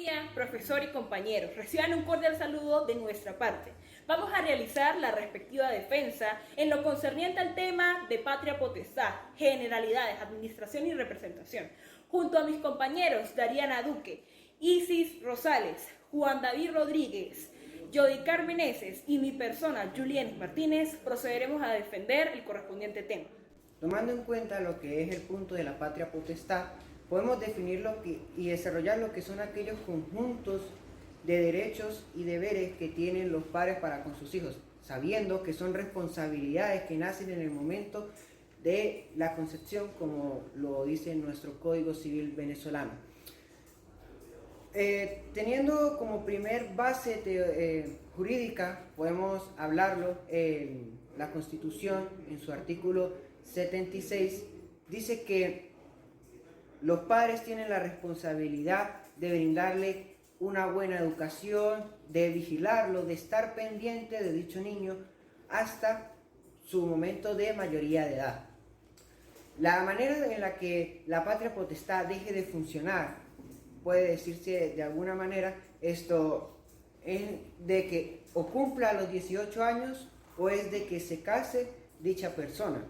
día, profesor y compañeros. Reciban un cordial saludo de nuestra parte. Vamos a realizar la respectiva defensa en lo concerniente al tema de patria potestad, generalidades, administración y representación. Junto a mis compañeros Dariana Duque, Isis Rosales, Juan David Rodríguez, Jody Carmeneses y mi persona, Julienis Martínez, procederemos a defender el correspondiente tema. Tomando en cuenta lo que es el punto de la patria potestad, podemos definir y desarrollar lo que son aquellos conjuntos de derechos y deberes que tienen los padres para con sus hijos, sabiendo que son responsabilidades que nacen en el momento de la concepción, como lo dice nuestro Código Civil venezolano. Teniendo como primer base jurídica, podemos hablarlo en la Constitución, en su artículo 76, dice que los padres tienen la responsabilidad de brindarle una buena educación, de vigilarlo, de estar pendiente de dicho niño hasta su momento de mayoría de edad. La manera en la que la patria potestad deje de funcionar, puede decirse de alguna manera, esto es de que o cumpla los 18 años o es de que se case dicha persona.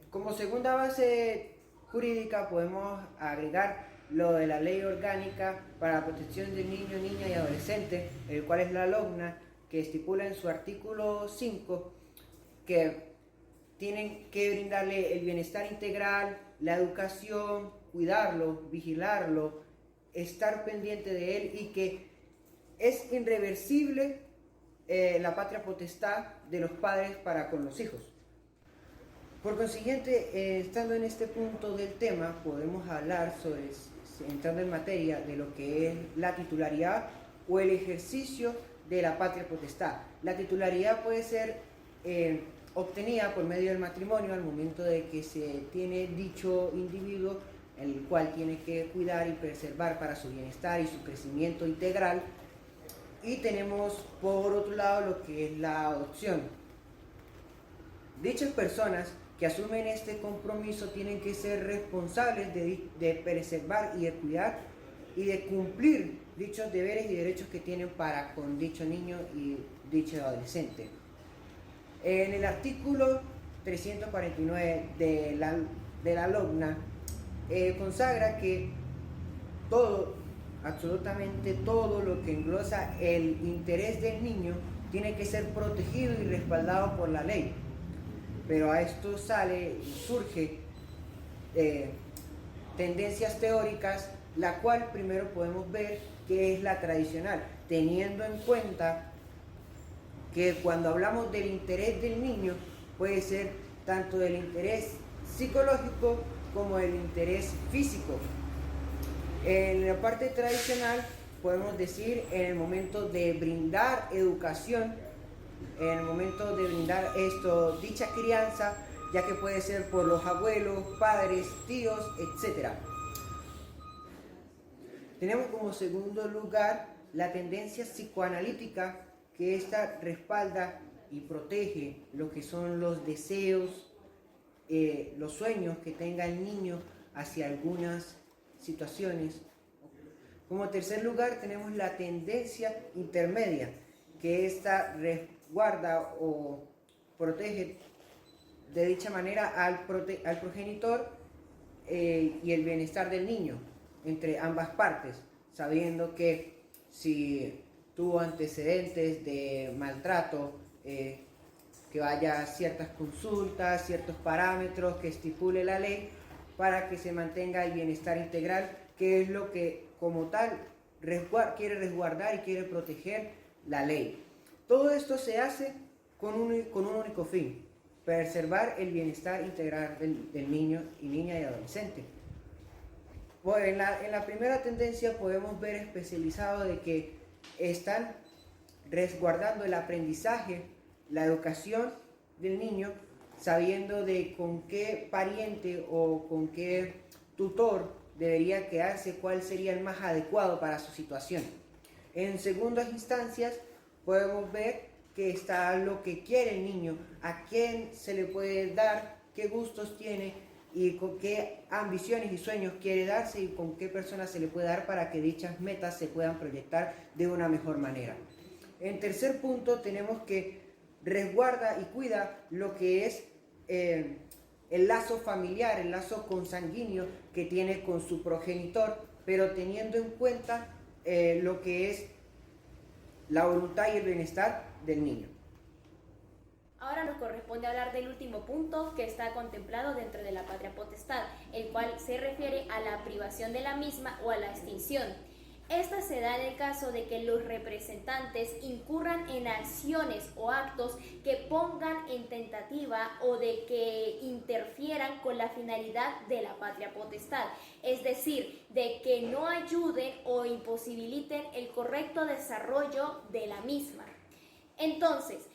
Como segunda base jurídica podemos agregar lo de la Ley Orgánica para la Protección del Niño, Niña y Adolescente, el cual es la LOGNA, que estipula en su artículo 5 que tienen que brindarle el bienestar integral, la educación, cuidarlo, vigilarlo, estar pendiente de él y que es irreversible la patria potestad de los padres para con los hijos. Por consiguiente, estando en este punto del tema, podemos hablar sobre, entrando en materia, de lo que es la titularidad o el ejercicio de la patria potestad. La titularidad puede ser obtenida por medio del matrimonio al momento de que se tiene dicho individuo, el cual tiene que cuidar y preservar para su bienestar y su crecimiento integral. Y tenemos por otro lado lo que es la adopción. Dichas personas que asumen este compromiso tienen que ser responsables de preservar y de cuidar y de cumplir dichos deberes y derechos que tienen para con dicho niño y dicho adolescente. En el artículo 349 de la LOGNA consagra que todo, absolutamente todo lo que englosa el interés del niño tiene que ser protegido y respaldado por la ley. Pero a esto surge tendencias teóricas, la cual primero podemos ver que es la tradicional, teniendo en cuenta que cuando hablamos del interés del niño puede ser tanto del interés psicológico como el interés físico. En la parte tradicional podemos decir en el momento de brindar educación, en el momento de brindar dicha crianza, ya que puede ser por los abuelos, padres, tíos, etc. Tenemos como segundo lugar la tendencia psicoanalítica, que esta respalda y protege lo que son los deseos, los sueños que tenga el niño hacia algunas situaciones. Como tercer lugar tenemos la tendencia intermedia, que esta resguarda o protege de dicha manera al progenitor y el bienestar del niño entre ambas partes, sabiendo que si tuvo antecedentes de maltrato, que vaya a ciertas consultas, ciertos parámetros que estipule la ley para que se mantenga el bienestar integral, que es lo que como tal quiere resguardar y quiere proteger la ley. Todo esto se hace con un único fin: preservar el bienestar integral del niño y niña y adolescente. Bueno, en la primera tendencia podemos ver especializado de que están resguardando el aprendizaje, la educación del niño, sabiendo de con qué pariente o con qué tutor debería quedarse, cuál sería el más adecuado para su situación. En segundas instancias podemos ver que está lo que quiere el niño, a quién se le puede dar, qué gustos tiene, y con qué ambiciones y sueños quiere darse y con qué personas se le puede dar para que dichas metas se puedan proyectar de una mejor manera. En tercer punto tenemos que resguarda y cuida lo que es el lazo familiar, el lazo consanguíneo que tiene con su progenitor, pero teniendo en cuenta lo que es la voluntad y el bienestar del niño. Ahora nos corresponde hablar del último punto que está contemplado dentro de la patria potestad, el cual se refiere a la privación de la misma o a la extinción. Esta se da en el caso de que los representantes incurran en acciones o actos que pongan en tentativa o de que interfieran con la finalidad de la patria potestad, es decir, de que no ayuden o imposibiliten el correcto desarrollo de la misma. Entonces,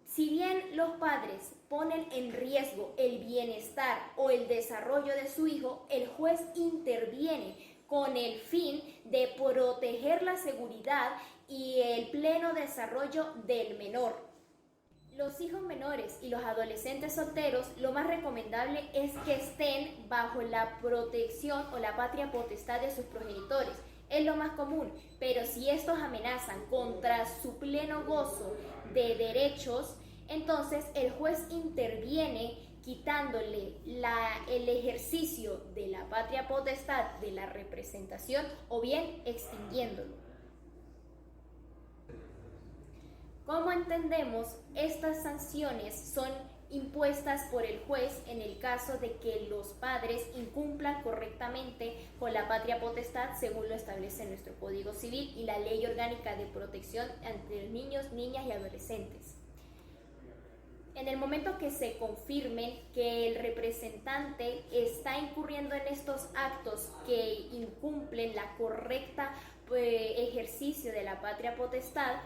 si bien los padres ponen en riesgo el bienestar o el desarrollo de su hijo, el juez interviene con el fin de proteger la seguridad y el pleno desarrollo del menor. Los hijos menores y los adolescentes solteros, lo más recomendable es que estén bajo la protección o la patria potestad de sus progenitores. Es lo más común, pero si estos amenazan contra su pleno gozo de derechos, entonces el juez interviene quitándole el ejercicio de la patria potestad de la representación o bien extinguiéndolo. Como entendemos, estas sanciones son impuestas por el juez en el caso de que los padres incumplan correctamente con la patria potestad según lo establece nuestro Código Civil y la Ley Orgánica de Protección entre niños, niñas y adolescentes. En el momento que se confirme que el representante está incurriendo en estos actos que incumplen la correcta ejercicio de la patria potestad,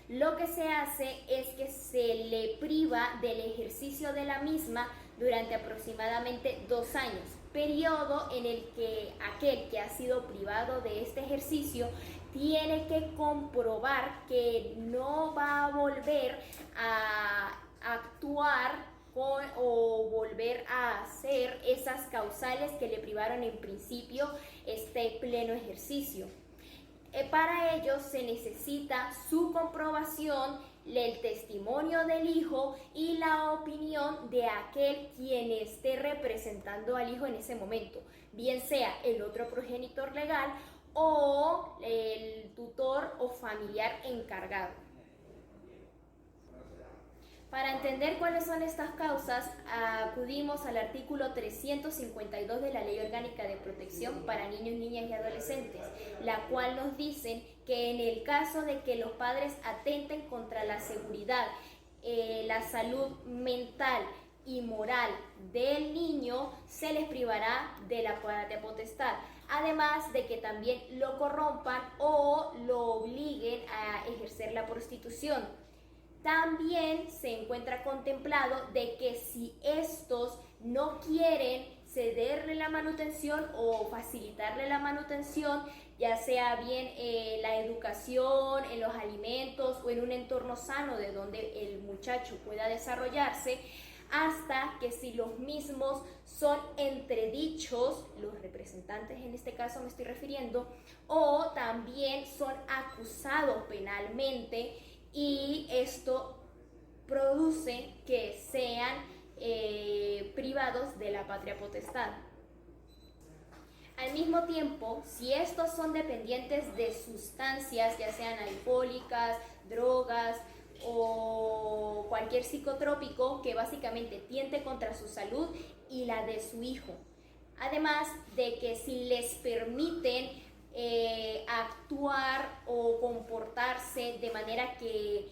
lo que se hace es que se le priva del ejercicio de la misma durante aproximadamente 2 años, periodo en el que aquel que ha sido privado de este ejercicio tiene que comprobar que no va a volver a actuar o volver a hacer esas causales que le privaron en principio este pleno ejercicio. Para ello se necesita su comprobación, el testimonio del hijo y la opinión de aquel quien esté representando al hijo en ese momento, bien sea el otro progenitor legal o el tutor o familiar encargado. Para entender cuáles son estas causas, acudimos al artículo 352 de la Ley Orgánica de Protección para Niños, Niñas y Adolescentes, la cual nos dice que en el caso de que los padres atenten contra la seguridad, la salud mental y moral del niño, se les privará de la patria potestad, además de que también lo corrompan o lo obliguen a ejercer la prostitución. También se encuentra contemplado de que si estos no quieren cederle la manutención o facilitarle la manutención, ya sea bien la educación, en los alimentos o en un entorno sano de donde el muchacho pueda desarrollarse, hasta que si los mismos son entredichos, los representantes en este caso me estoy refiriendo, o también son acusados penalmente, y esto produce que sean privados de la patria potestad. Al mismo tiempo, si estos son dependientes de sustancias, ya sean alcohólicas, drogas o cualquier psicotrópico que básicamente tiente contra su salud y la de su hijo, además de que si les permiten actuar o comportarse de manera que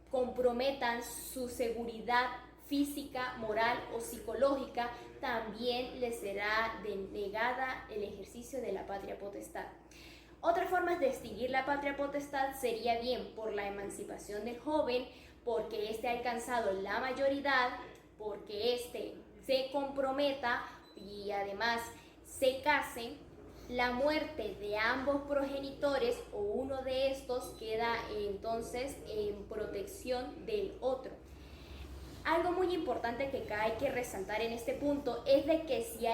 comprometan su seguridad física, moral o psicológica, también les será denegada el ejercicio de la patria potestad. Otras formas de extinguir la patria potestad sería bien por la emancipación del joven, porque éste ha alcanzado la mayoridad, porque éste se comprometa y además se case, la muerte de ambos progenitores o uno de estos queda entonces en protección del otro. Algo muy importante que hay que resaltar en este punto es de que si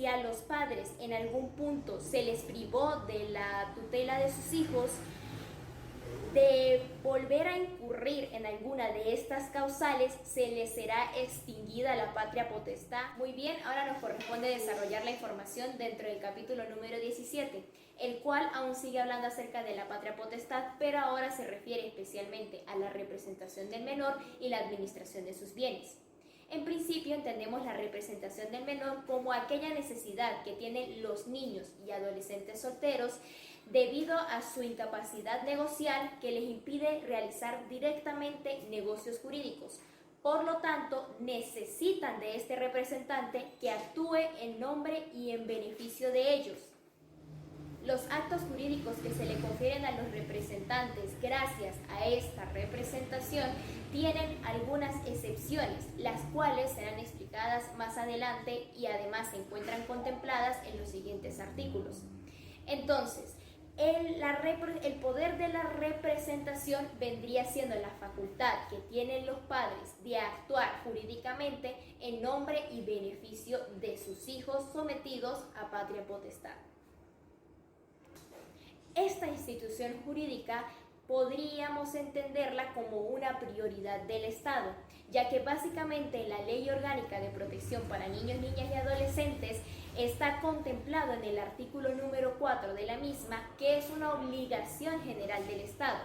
a los padres en algún punto se les privó de la tutela de sus hijos, de volver a incurrir en alguna de estas causales, se les será extinguida la patria potestad. Muy bien, ahora nos corresponde desarrollar la información dentro del capítulo número 17, el cual aún sigue hablando acerca de la patria potestad, pero ahora se refiere especialmente a la representación del menor y la administración de sus bienes. En principio entendemos la representación del menor como aquella necesidad que tienen los niños y adolescentes solteros debido a su incapacidad negocial que les impide realizar directamente negocios jurídicos. Por lo tanto, necesitan de este representante que actúe en nombre y en beneficio de ellos. Los actos jurídicos que se le confieren a los representantes gracias a esta representación tienen algunas excepciones, las cuales serán explicadas más adelante y además se encuentran contempladas en los siguientes artículos. Entonces, el poder de la representación vendría siendo la facultad que tienen los padres de actuar jurídicamente en nombre y beneficio de sus hijos sometidos a patria potestad. Esta institución jurídica podríamos entenderla como una prioridad del Estado, ya que básicamente la Ley Orgánica de Protección para Niños, Niñas y Adolescentes está contemplado en el artículo número 4 de la misma, que es una obligación general del Estado.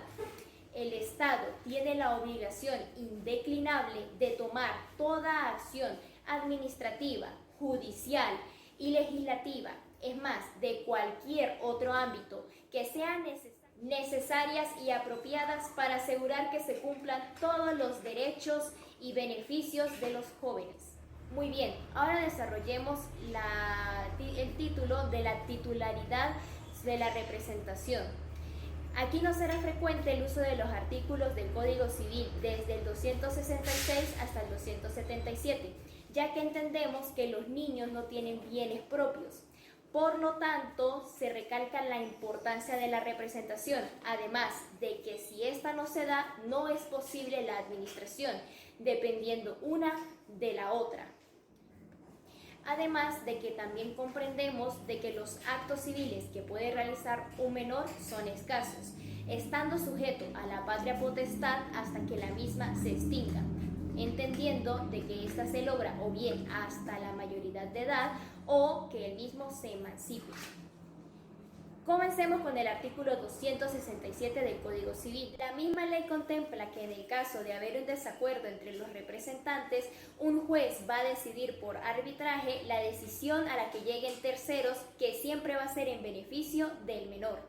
El Estado tiene la obligación indeclinable de tomar toda acción administrativa, judicial y legislativa, es más, de cualquier otro ámbito que sean necesarias y apropiadas para asegurar que se cumplan todos los derechos y beneficios de los jóvenes. Muy bien, ahora desarrollemos el título de la titularidad de la representación. Aquí no será frecuente el uso de los artículos del Código Civil desde el 266 hasta el 277, ya que entendemos que los niños no tienen bienes propios. Por lo tanto, se recalca la importancia de la representación, además de que si esta no se da, no es posible la administración, dependiendo una de la otra. Además de que también comprendemos de que los actos civiles que puede realizar un menor son escasos, estando sujeto a la patria potestad hasta que la misma se extinga, entendiendo de que ésta se logra o bien hasta la mayoría de edad o que el mismo se emancipe. Comencemos con el artículo 267 del Código Civil. La misma ley contempla que en el caso de haber un desacuerdo entre los representantes, un juez va a decidir por arbitraje la decisión a la que lleguen terceros, que siempre va a ser en beneficio del menor.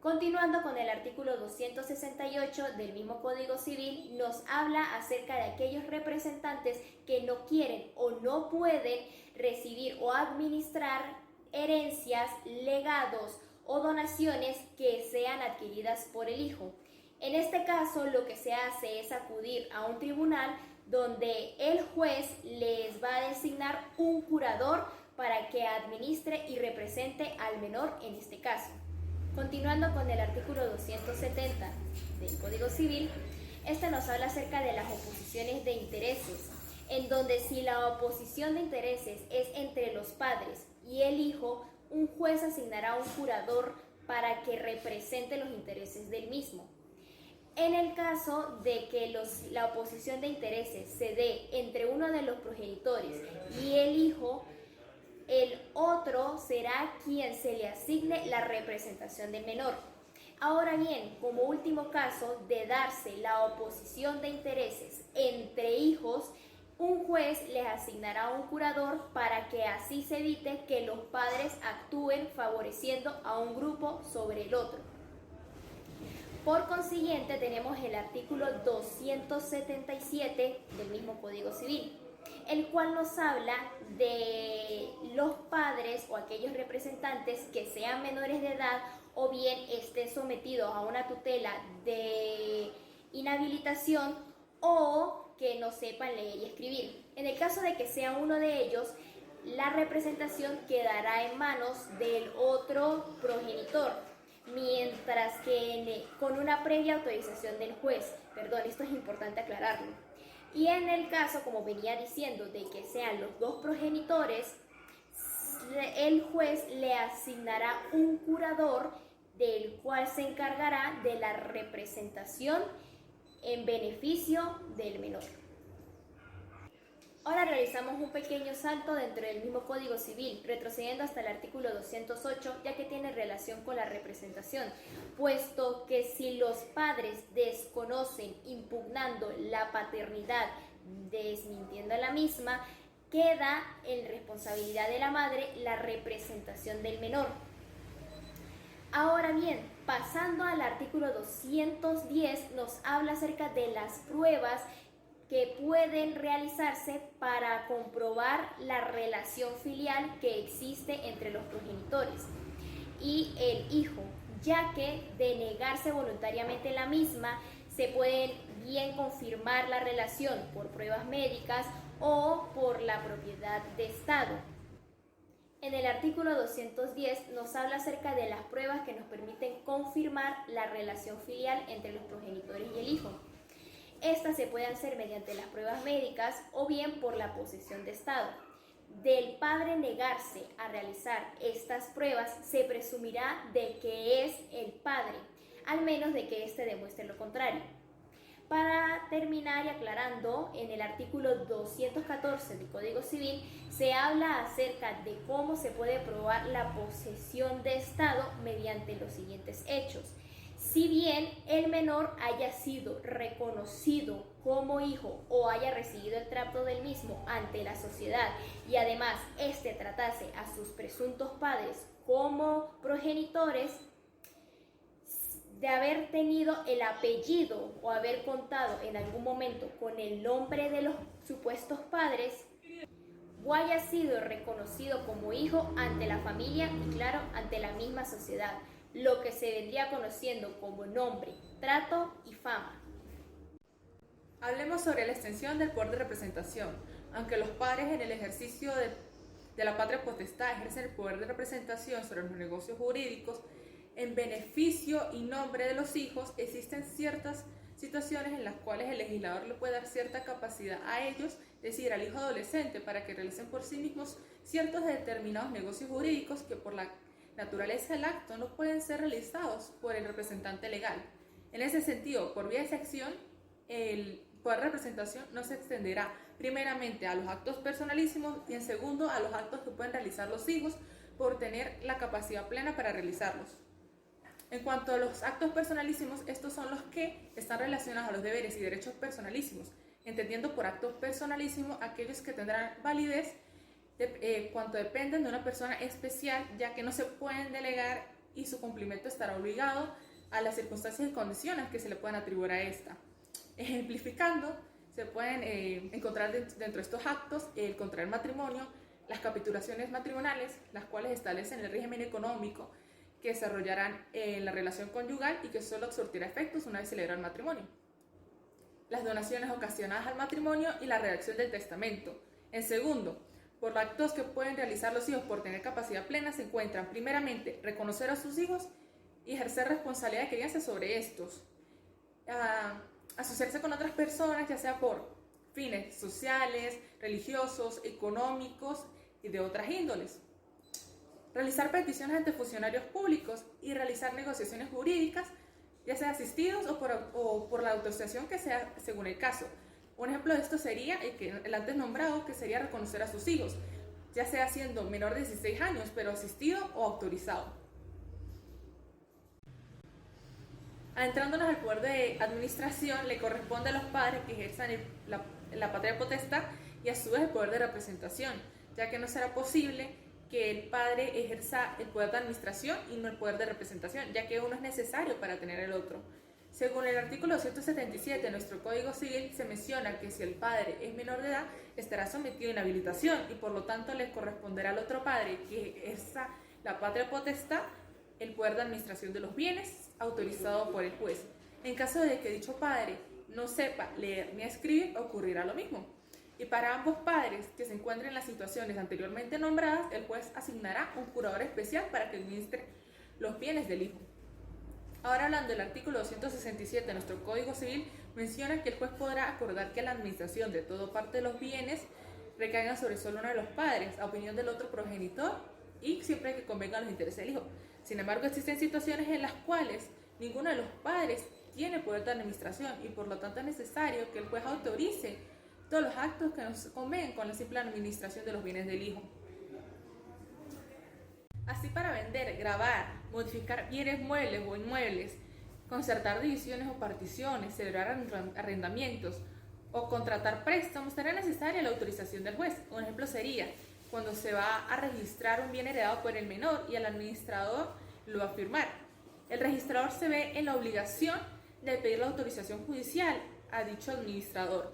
Continuando con el artículo 268 del mismo Código Civil, nos habla acerca de aquellos representantes que no quieren o no pueden recibir o administrar herencias, legados o donaciones que sean adquiridas por el hijo. En este caso, lo que se hace es acudir a un tribunal donde el juez les va a designar un curador para que administre y represente al menor en este caso. Continuando con el artículo 270 del Código Civil, este nos habla acerca de las oposiciones de intereses, en donde si la oposición de intereses es entre los padres y el hijo, un juez asignará un curador para que represente los intereses del mismo. En el caso de que la oposición de intereses se dé entre uno de los progenitores y el hijo, el otro será quien se le asigne la representación del menor. Ahora bien, como último caso de darse la oposición de intereses entre hijos, un juez les asignará un curador para que así se evite que los padres actúen favoreciendo a un grupo sobre el otro. Por consiguiente, tenemos el artículo 277 del mismo Código Civil, el cual nos habla de los padres o aquellos representantes que sean menores de edad o bien estén sometidos a una tutela de inhabilitación o que no sepan leer y escribir. En el caso de que sea uno de ellos, la representación quedará en manos del otro progenitor, mientras que con una previa autorización del juez. Perdón, esto es importante aclararlo. Y en el caso, como venía diciendo, de que sean los dos progenitores, el juez le asignará un curador del cual se encargará de la representación en beneficio del menor. Ahora realizamos un pequeño salto dentro del mismo Código Civil, retrocediendo hasta el artículo 208, ya que tiene relación con la representación, puesto que si los padres desconocen impugnando la paternidad, desmintiendo a la misma, queda en responsabilidad de la madre la representación del menor. Ahora bien, pasando al artículo 210, nos habla acerca de las pruebas que pueden realizarse para comprobar la relación filial que existe entre los progenitores y el hijo, ya que de negarse voluntariamente la misma, se puede bien confirmar la relación por pruebas médicas o por la propiedad de Estado. En el artículo 210 nos habla acerca de las pruebas que nos permiten confirmar la relación filial entre los progenitores y el hijo. Estas se pueden hacer mediante las pruebas médicas o bien por la posesión de Estado. Del padre negarse a realizar estas pruebas, se presumirá de que es el padre, al menos de que éste demuestre lo contrario. Para terminar y aclarando, en el artículo 214 del Código Civil se habla acerca de cómo se puede probar la posesión de Estado mediante los siguientes hechos. Si bien el menor haya sido reconocido como hijo o haya recibido el trato del mismo ante la sociedad y además éste tratase a sus presuntos padres como progenitores, de haber tenido el apellido o haber contado en algún momento con el nombre de los supuestos padres, o haya sido reconocido como hijo ante la familia y claro, ante la misma sociedad, lo que se vendría conociendo como nombre, trato y fama. Hablemos sobre la extensión del poder de representación. Aunque los padres en el ejercicio de la patria potestad ejercen el poder de representación sobre los negocios jurídicos, en beneficio y nombre de los hijos, existen ciertas situaciones en las cuales el legislador le puede dar cierta capacidad a ellos, es decir, al hijo adolescente, para que realicen por sí mismos ciertos determinados negocios jurídicos que por la naturaleza del acto no pueden ser realizados por el representante legal. En ese sentido, por vía de sección, el poder de representación no se extenderá primeramente a los actos personalísimos y en segundo a los actos que pueden realizar los hijos por tener la capacidad plena para realizarlos. En cuanto a los actos personalísimos, estos son los que están relacionados a los deberes y derechos personalísimos, entendiendo por actos personalísimos aquellos que tendrán validez cuanto dependen de una persona especial, ya que no se pueden delegar y su cumplimiento estará obligado a las circunstancias y condiciones que se le puedan atribuir a esta. Ejemplificando, se pueden encontrar dentro de estos actos el contraer matrimonio, las capitulaciones matrimoniales, las cuales establecen el régimen económico que desarrollarán en la relación conyugal y que solo surtirá efectos una vez celebrado el matrimonio. Las donaciones ocasionadas al matrimonio y la redacción del testamento. En segundo, por los actos que pueden realizar los hijos por tener capacidad plena se encuentran primeramente reconocer a sus hijos y ejercer responsabilidad de crianza sobre estos, asociarse con otras personas ya sea por fines sociales, religiosos, económicos y de otras índoles. Realizar peticiones ante funcionarios públicos y realizar negociaciones jurídicas, ya sea asistidos o por la autorización que sea según el caso. Un ejemplo de esto sería el antes nombrado, que sería reconocer a sus hijos, ya sea siendo menor de 16 años, pero asistido o autorizado. Adentrándonos al poder de administración, le corresponde a los padres que ejerzan la patria potestad y a su vez el poder de representación, ya que no será posible que el padre ejerza el poder de administración y no el poder de representación, ya que uno es necesario para tener el otro. Según el artículo 277 de nuestro Código Civil, se menciona que si el padre es menor de edad, estará sometido a inhabilitación y por lo tanto le corresponderá al otro padre que ejerza la patria potestad el poder de administración de los bienes autorizado por el juez. En caso de que dicho padre no sepa leer ni escribir, ocurrirá lo mismo. Y para ambos padres que se encuentren en las situaciones anteriormente nombradas, el juez asignará un curador especial para que administre los bienes del hijo. Ahora hablando del artículo 267 de nuestro Código Civil, menciona que el juez podrá acordar que la administración de toda parte de los bienes recaiga sobre solo uno de los padres, a opinión del otro progenitor y siempre que convengan los intereses del hijo. Sin embargo, existen situaciones en las cuales ninguno de los padres tiene poder de administración y por lo tanto es necesario que el juez autorice todos los actos que nos convengan con la simple administración de los bienes del hijo. Así, para vender, gravar, modificar bienes muebles o inmuebles, concertar divisiones o particiones, celebrar arrendamientos o contratar préstamos, será necesaria la autorización del juez. Un ejemplo sería cuando se va a registrar un bien heredado por el menor y el administrador lo va a firmar. El registrador se ve en la obligación de pedir la autorización judicial a dicho administrador.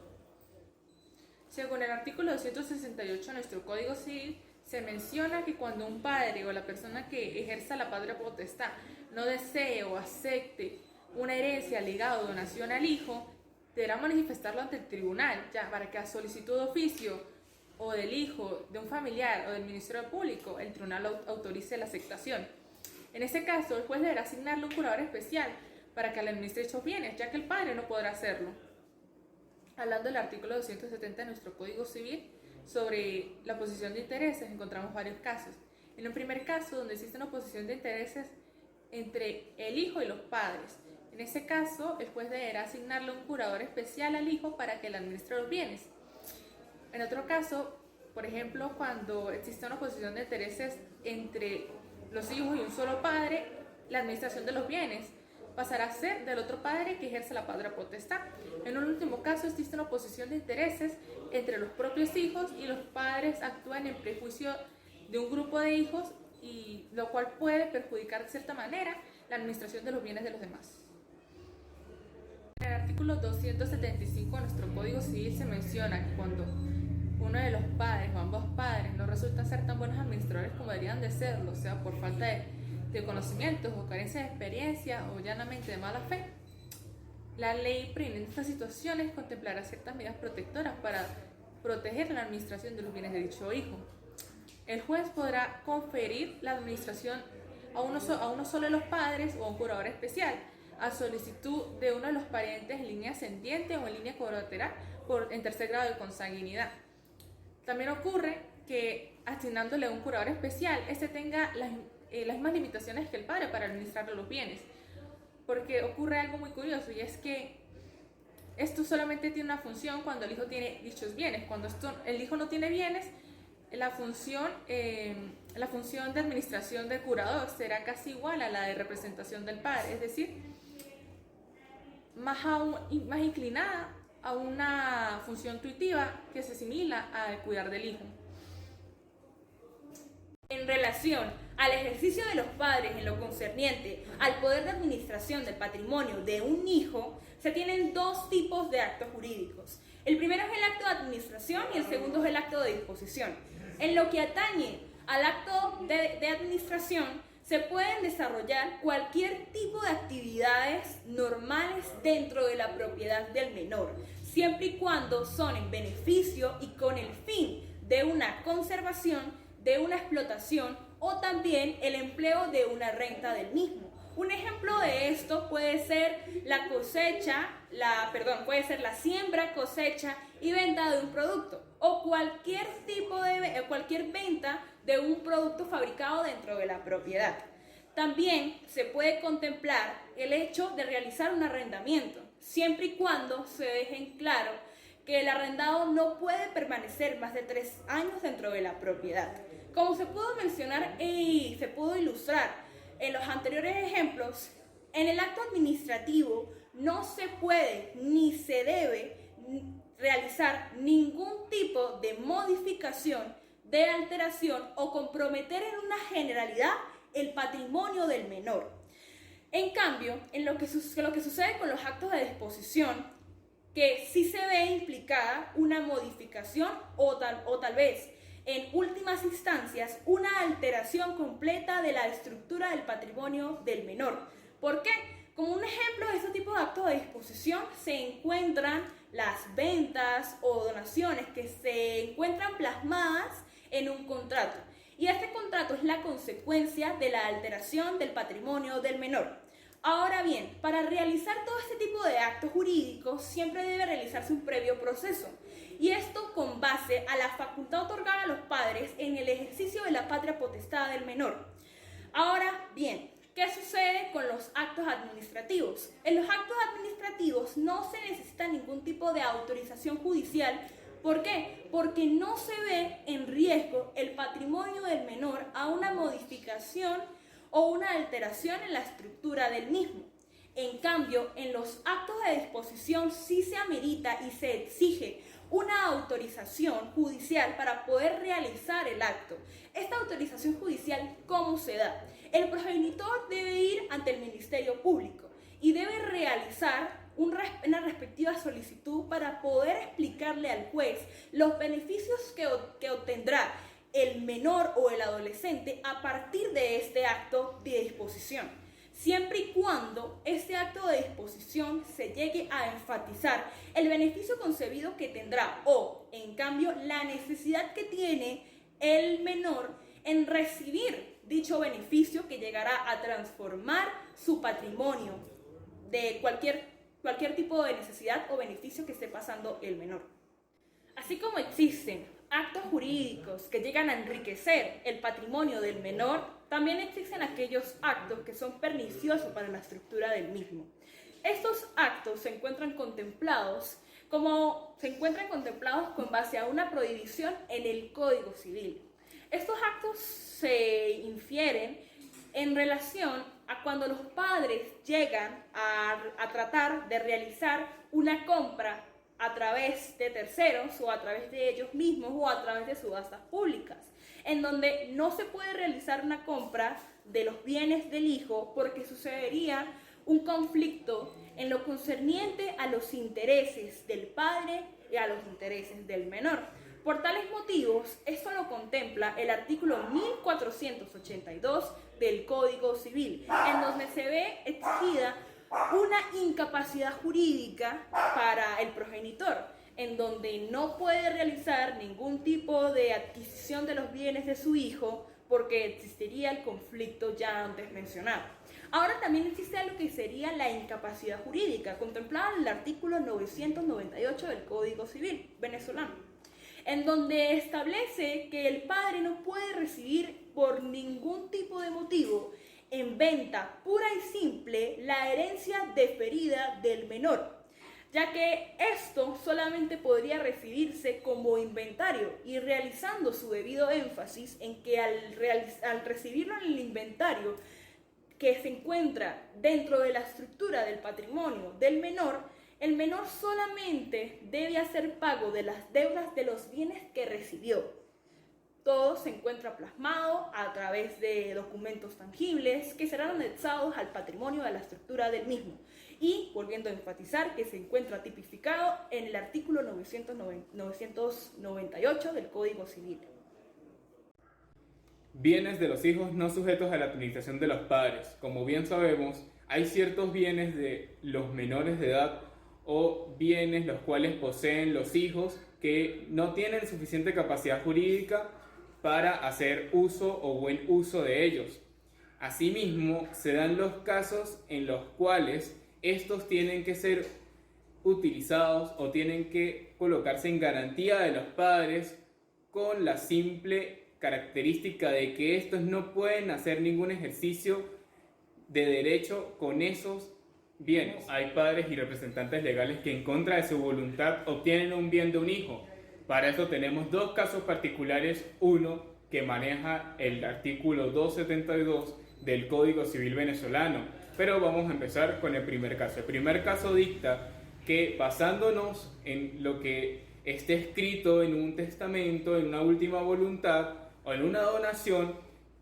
Según el artículo 268 de nuestro Código Civil, se menciona que cuando un padre o la persona que ejerza la patria potestad no desee o acepte una herencia, legado o donación al hijo, deberá manifestarlo ante el tribunal, ya para que a solicitud de oficio o del hijo, de un familiar o del Ministerio Público, el tribunal autorice la aceptación. En ese caso, el juez deberá asignarle un curador especial para que le administre dichos bienes, ya que el padre no podrá hacerlo. Hablando del artículo 270 de nuestro Código Civil, sobre la oposición de intereses, encontramos varios casos. En un primer caso, donde existe una oposición de intereses entre el hijo y los padres. En ese caso, el juez deberá asignarle un curador especial al hijo para que le administre los bienes. En otro caso, por ejemplo, cuando existe una oposición de intereses entre los hijos y un solo padre, la administración de los bienes pasará a ser del otro padre que ejerce la patria potestad. En un último caso, existe una oposición de intereses entre los propios hijos y los padres actúan en prejuicio de un grupo de hijos, y lo cual puede perjudicar de cierta manera la administración de los bienes de los demás. En el artículo 275 de nuestro Código Civil se menciona que cuando uno de los padres o ambos padres no resultan ser tan buenos administradores como deberían de serlo, o sea, por falta de conocimientos o carencia de experiencia o llanamente de mala fe, la ley previene estas situaciones contemplará ciertas medidas protectoras para proteger la administración de los bienes de dicho hijo. El juez podrá conferir la administración a uno solo de los padres o a un curador especial, a solicitud de uno de los parientes en línea ascendiente o en línea colateral en tercer grado de consanguinidad. También ocurre que asignándole un curador especial, este tenga las mismas limitaciones que el padre para administrar los bienes, porque ocurre algo muy curioso, y es que esto solamente tiene una función cuando el hijo tiene dichos bienes. Cuando el hijo no tiene bienes, la función de administración del curador será casi igual a la de representación del padre, es decir, más inclinada a una función tuitiva que se asimila a cuidar del hijo. En relación al ejercicio de los padres en lo concerniente al poder de administración del patrimonio de un hijo, se tienen dos tipos de actos jurídicos. El primero es el acto de administración y el segundo es el acto de disposición. En lo que atañe al acto de administración, se pueden desarrollar cualquier tipo de actividades normales dentro de la propiedad del menor, siempre y cuando son en beneficio y con el fin de una conservación, de una explotación o también el empleo de una renta del mismo. Un ejemplo de esto puede ser la siembra, cosecha y venta de un producto, o cualquier venta de un producto fabricado dentro de la propiedad. También se puede contemplar el hecho de realizar un arrendamiento, siempre y cuando se deje en claro que el arrendado no puede permanecer más de 3 años dentro de la propiedad. Como se pudo mencionar y se pudo ilustrar en los anteriores ejemplos, en el acto administrativo no se puede ni se debe realizar ningún tipo de modificación, de alteración o comprometer en una generalidad el patrimonio del menor. En cambio, lo que sucede con los actos de disposición, que sí se ve implicada una modificación o tal vez en últimas instancias una alteración completa de la estructura del patrimonio del menor. ¿Por qué? Como un ejemplo de este tipo de actos de disposición se encuentran las ventas o donaciones que se encuentran plasmadas en un contrato. Y este contrato es la consecuencia de la alteración del patrimonio del menor. Ahora bien, para realizar todo este tipo de actos jurídicos siempre debe realizarse un previo proceso, y esto con base a la facultad otorgada a los padres en el ejercicio de la patria potestad del menor. Ahora bien, ¿qué sucede con los actos administrativos? En los actos administrativos no se necesita ningún tipo de autorización judicial. ¿Por qué? Porque no se ve en riesgo el patrimonio del menor a una modificación o una alteración en la estructura del mismo. En cambio, en los actos de disposición sí se amerita y se exige una autorización judicial para poder realizar el acto. Esta autorización judicial, ¿cómo se da? El progenitor debe ir ante el Ministerio Público y debe realizar una respectiva solicitud para poder explicarle al juez los beneficios que obtendrá el menor o el adolescente a partir de este acto de disposición, siempre y cuando este acto de disposición se llegue a enfatizar el beneficio concebido que tendrá o, en cambio, la necesidad que tiene el menor en recibir dicho beneficio que llegará a transformar su patrimonio de cualquier tipo de necesidad o beneficio que esté pasando el menor. Así como existen actos jurídicos que llegan a enriquecer el patrimonio del menor, también existen aquellos actos que son perniciosos para la estructura del mismo. Estos actos se encuentran contemplados con base a una prohibición en el Código Civil. Estos actos se infieren en relación a cuando los padres llegan a tratar de realizar una compra a través de terceros o a través de ellos mismos o a través de subastas públicas, en donde no se puede realizar una compra de los bienes del hijo porque sucedería un conflicto en lo concerniente a los intereses del padre y a los intereses del menor. Por tales motivos, esto lo contempla el artículo 1482 del Código Civil, en donde se ve exigida una incapacidad jurídica para el progenitor, en donde no puede realizar ningún tipo de adquisición de los bienes de su hijo porque existiría el conflicto ya antes mencionado. Ahora también existe algo que sería la incapacidad jurídica, contemplada en el artículo 998 del Código Civil venezolano, en donde establece que el padre no puede recibir por ningún tipo de motivo en venta pura y simple la herencia deferida del menor, ya que esto solamente podría recibirse como inventario y realizando su debido énfasis en que al recibirlo en el inventario que se encuentra dentro de la estructura del patrimonio del menor, el menor solamente debe hacer pago de las deudas de los bienes que recibió. Todo se encuentra plasmado a través de documentos tangibles que serán anexados al patrimonio de la estructura del mismo. Y volviendo a enfatizar que se encuentra tipificado en el artículo 998 del Código Civil. Bienes de los hijos no sujetos a la administración de los padres. Como bien sabemos, hay ciertos bienes de los menores de edad o bienes los cuales poseen los hijos que no tienen suficiente capacidad jurídica para hacer uso o buen uso de ellos. Asimismo, se dan los casos en los cuales estos tienen que ser utilizados o tienen que colocarse en garantía de los padres con la simple característica de que estos no pueden hacer ningún ejercicio de derecho con esos bienes. Hay padres y representantes legales que en contra de su voluntad obtienen un bien de un hijo. Para eso tenemos dos casos particulares, uno que maneja el artículo 272 del Código Civil venezolano, pero vamos a empezar con el primer caso. El primer caso dicta que basándonos en lo que esté escrito en un testamento, en una última voluntad o en una donación,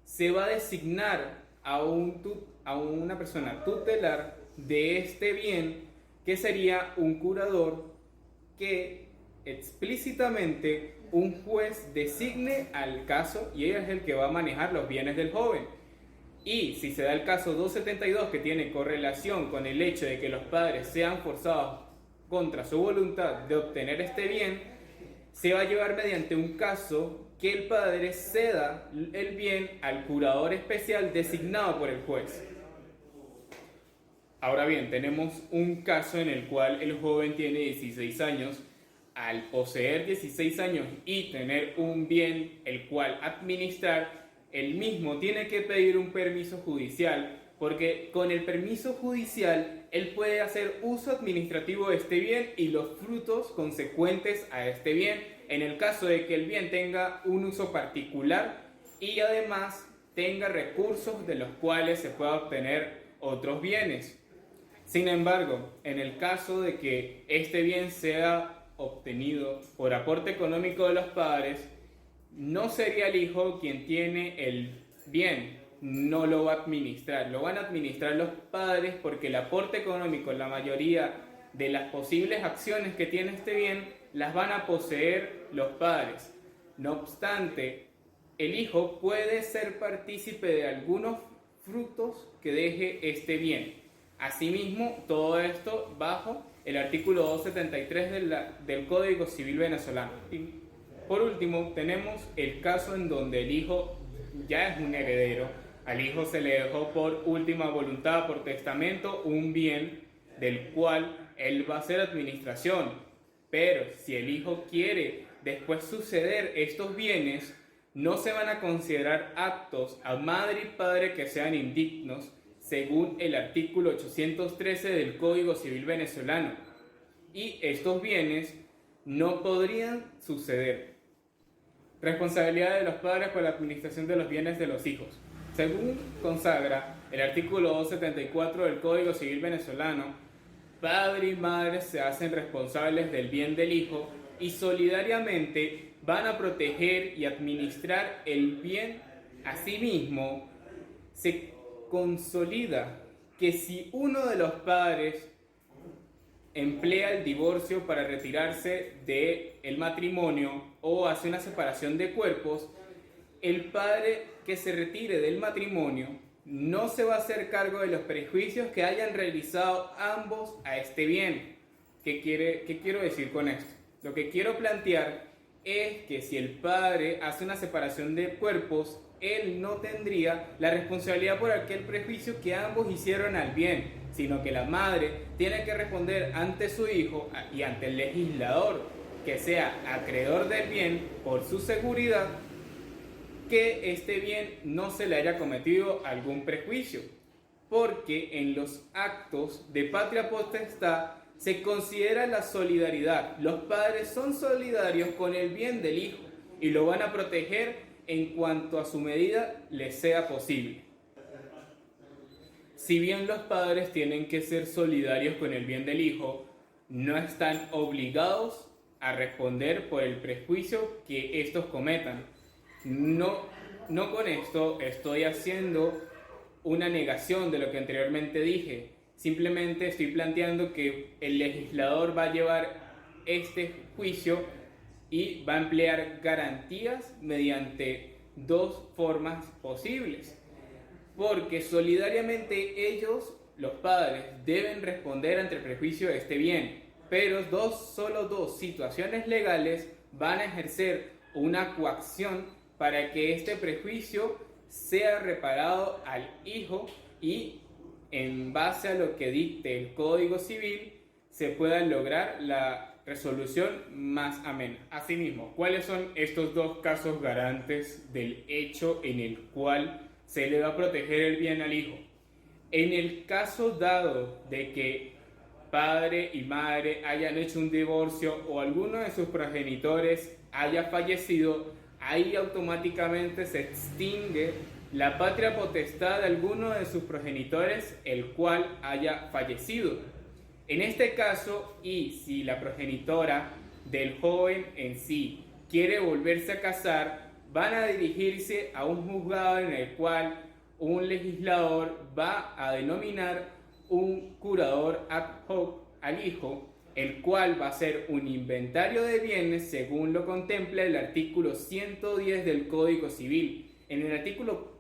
se va a designar a una persona tutelar de este bien, que sería un curador que explícitamente un juez designe al caso y él es el que va a manejar los bienes del joven. Y si se da el caso 272 que tiene correlación con el hecho de que los padres sean forzados contra su voluntad de obtener este bien, se va a llevar mediante un caso que el padre ceda el bien al curador especial designado por el juez. Ahora bien, tenemos un caso en el cual el joven tiene 16 años. Al poseer 16 años y tener un bien el cual administrar, él mismo tiene que pedir un permiso judicial, porque con el permiso judicial él puede hacer uso administrativo de este bien y los frutos consecuentes a este bien, en el caso de que el bien tenga un uso particular y además tenga recursos de los cuales se pueda obtener otros bienes. Sin embargo, en el caso de que este bien sea obtenido por aporte económico de los padres, no sería el hijo quien tiene el bien, no lo va a administrar, lo van a administrar los padres, porque el aporte económico, la mayoría de las posibles acciones que tiene este bien, las van a poseer los padres. No obstante, el hijo puede ser partícipe de algunos frutos que deje este bien. Asimismo, todo esto bajo el artículo 273 del Código Civil venezolano. Y por último, tenemos el caso en donde el hijo ya es un heredero. Al hijo se le dejó por última voluntad, por testamento, un bien del cual él va a hacer administración. Pero si el hijo quiere después suceder estos bienes, no se van a considerar aptos a madre y padre que sean indignos, según el artículo 813 del Código Civil venezolano. Y estos bienes no podrían suceder. Responsabilidad de los padres por la administración de los bienes de los hijos. Según consagra el artículo 274 del Código Civil venezolano, padre y madre se hacen responsables del bien del hijo y solidariamente van a proteger y administrar el bien. Asimismo, se consolida que si uno de los padres emplea el divorcio para retirarse del matrimonio o hace una separación de cuerpos, el padre que se retire del matrimonio no se va a hacer cargo de los prejuicios que hayan realizado ambos a este bien. ¿Qué quiero decir con esto? Lo que quiero plantear es que si el padre hace una separación de cuerpos, él no tendría la responsabilidad por aquel prejuicio que ambos hicieron al bien, sino que la madre tiene que responder ante su hijo y ante el legislador, que sea acreedor del bien, por su seguridad, que este bien no se le haya cometido algún prejuicio, porque en los actos de patria potestad se considera la solidaridad. Los padres son solidarios con el bien del hijo y lo van a proteger en cuanto a su medida les sea posible. Si bien los padres tienen que ser solidarios con el bien del hijo, no están obligados a responder por el prejuicio que estos cometan. No con esto estoy haciendo una negación de lo que anteriormente dije. Simplemente estoy planteando que el legislador va a llevar este juicio y va a emplear garantías mediante dos formas posibles. Porque solidariamente ellos, los padres, deben responder ante el prejuicio de este bien. Pero solo dos situaciones legales van a ejercer una coacción para que este prejuicio sea reparado al hijo y en base a lo que dicte el Código Civil se pueda lograr la resolución más amena. Asimismo, ¿cuáles son estos dos casos garantes del hecho en el cual se le va a proteger el bien al hijo? En el caso dado de que padre y madre hayan hecho un divorcio o alguno de sus progenitores haya fallecido, ahí automáticamente se extingue la patria potestad de alguno de sus progenitores, el cual haya fallecido. En este caso, y si la progenitora del joven en sí quiere volverse a casar, van a dirigirse a un juzgado en el cual un legislador va a denominar un curador ad hoc al hijo, el cual va a hacer un inventario de bienes según lo contempla el artículo 110 del Código Civil. En el artículo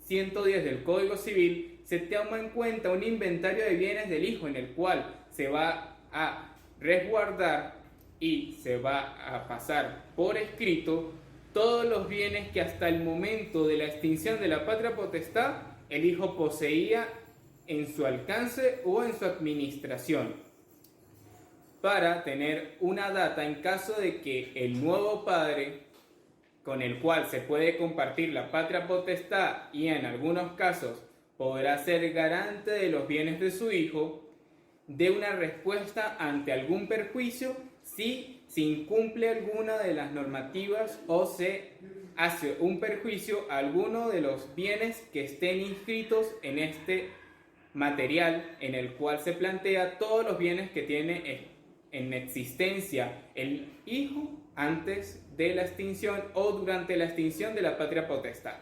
110 del Código Civil se toma en cuenta un inventario de bienes del hijo en el cual se va a resguardar y se va a pasar por escrito todos los bienes que hasta el momento de la extinción de la patria potestad el hijo poseía en su alcance o en su administración, para tener una data en caso de que el nuevo padre, con el cual se puede compartir la patria potestad y en algunos casos podrá ser garante de los bienes de su hijo, dé una respuesta ante algún perjuicio si se incumple alguna de las normativas o se hace un perjuicio a alguno de los bienes que estén inscritos en este material, en el cual se plantea todos los bienes que tiene en existencia el hijo antes de la extinción o durante la extinción de la patria potestad.